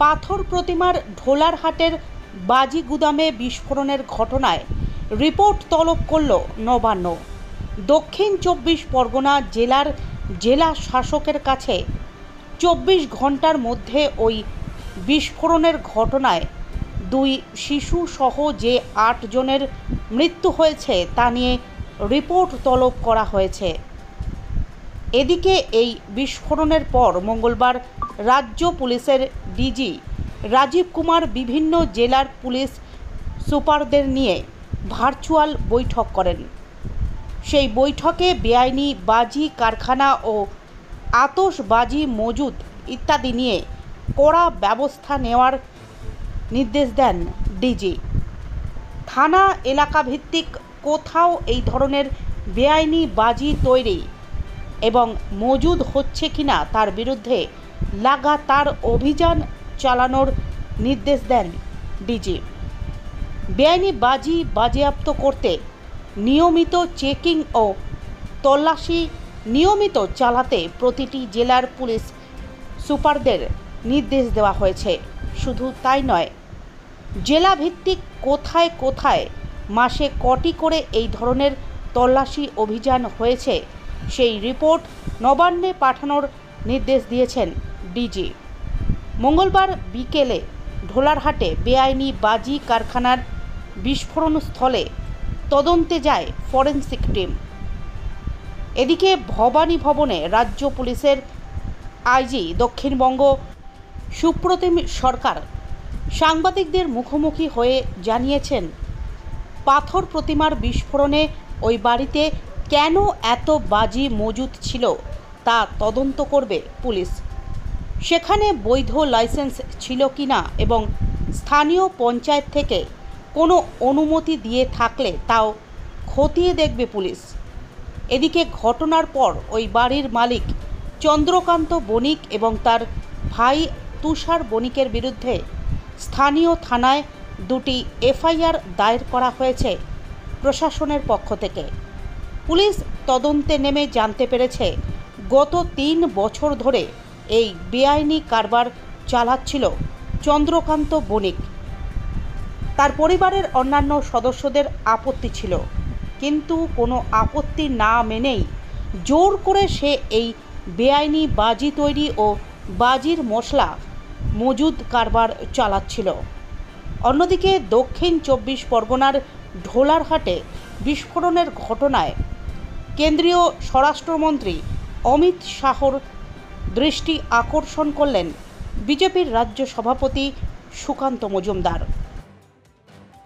পাথর প্রতিমার ঢোলারহাটের বাজি গুদামে বিস্ফোরণের ঘটনায় রিপোর্ট তলব করল নবান্ন। দক্ষিণ ২৪ পরগনা জেলার জেলা শাসকের কাছে ২৪ ঘন্টার মধ্যে ওই বিস্ফোরণের ঘটনায় ২ শিশু সহ যে ৮ জনের মৃত্যু হয়েছে তা নিয়ে রিপোর্ট তলব করা হয়েছে। এদিকে এই বিস্ফোরণের পর মঙ্গলবার রাজ্য পুলিশের ডিজি রাজীব কুমার বিভিন্ন জেলার পুলিশ সুপারদের নিয়ে ভার্চুয়াল বৈঠক করেন। সেই বৈঠকে বেআইনি বাজি কারখানা ও আতশবাজি মজুদ ইত্যাদি নিয়ে কড়া ব্যবস্থা নেওয়ার নির্দেশ দেন ডিজি। থানা এলাকা ভিত্তিক কোথাও এই ধরনের বেআইনি বাজি তৈরি এবং মজুদ হচ্ছে কিনা তার বিরুদ্ধে লাগাতার অভিযান চালানোর নির্দেশ দেন ডিজি। বেআইনি বাজি বাজেয়াপ্ত করতে নিয়মিত চেকিং ও তল্লাশি নিয়মিত চালাতে প্রতিটি জেলার পুলিশ সুপারদের নির্দেশ দেওয়া হয়েছে। শুধু তাই নয়, জেলা ভিত্তিক কোথায় কোথায় মাসে কটি করে এই ধরনের তল্লাশি অভিযান হয়েছে সেই রিপোর্ট নবান্নে পাঠানোর নির্দেশ দিয়েছেন ডিজি। মঙ্গলবার বিকেলে ঢোলারহাটে বেআইনি বাজি কারখানার বিস্ফোরণ স্থলে তদন্তে যায় ফরেনসিক টিম। এদিকে ভবানী ভবনে রাজ্য পুলিশের আইজি দক্ষিণবঙ্গ সুপ্রতিম সরকার সাংবাদিকদের মুখোমুখি হয়ে জানিয়েছেন, পাথর প্রতিমার বিস্ফোরণে ওই বাড়িতে কেন এত বাজি মজুদ ছিল তা তদন্ত করবে পুলিশ। সেখানে বৈধ লাইসেন্স ছিল কিনা এবং স্থানীয় পঞ্চায়েত থেকে কোনো অনুমতি দিয়ে থাকলে তাও খতিয়ে দেখবে পুলিশ। এদিকে ঘটনার পর ওই বাড়ির মালিক চন্দ্রকান্ত বণিক এবং তার ভাই তুষার বণিকের বিরুদ্ধে স্থানীয় থানায় 2টি এফআইআর দায়ের করা হয়েছে প্রশাসনের পক্ষ থেকে। পুলিশ তদন্তে নেমে জানতে পেরেছে, গত 3 বছর ধরে এই বেআইনি কারবার চালাচ্ছিল চন্দ্রকান্ত বণিক। তার পরিবারের অন্যান্য সদস্যদের আপত্তি ছিল, কিন্তু কোনো আপত্তি না মেনেই জোর করে সে এই বেআইনি বাজি তৈরি ও বাজির মশলা মজুদ কারবার চালাচ্ছিল। অন্যদিকে দক্ষিণ 24 পরগনার ঢোলারহাটে বিস্ফোরণের ঘটনায় কেন্দ্রীয় স্বরাষ্ট্রমন্ত্রী অমিত শাহর দৃষ্টি আকর্ষণ করলেন বিজেপির রাজ্য সভাপতি সুকান্ত মজুমদার।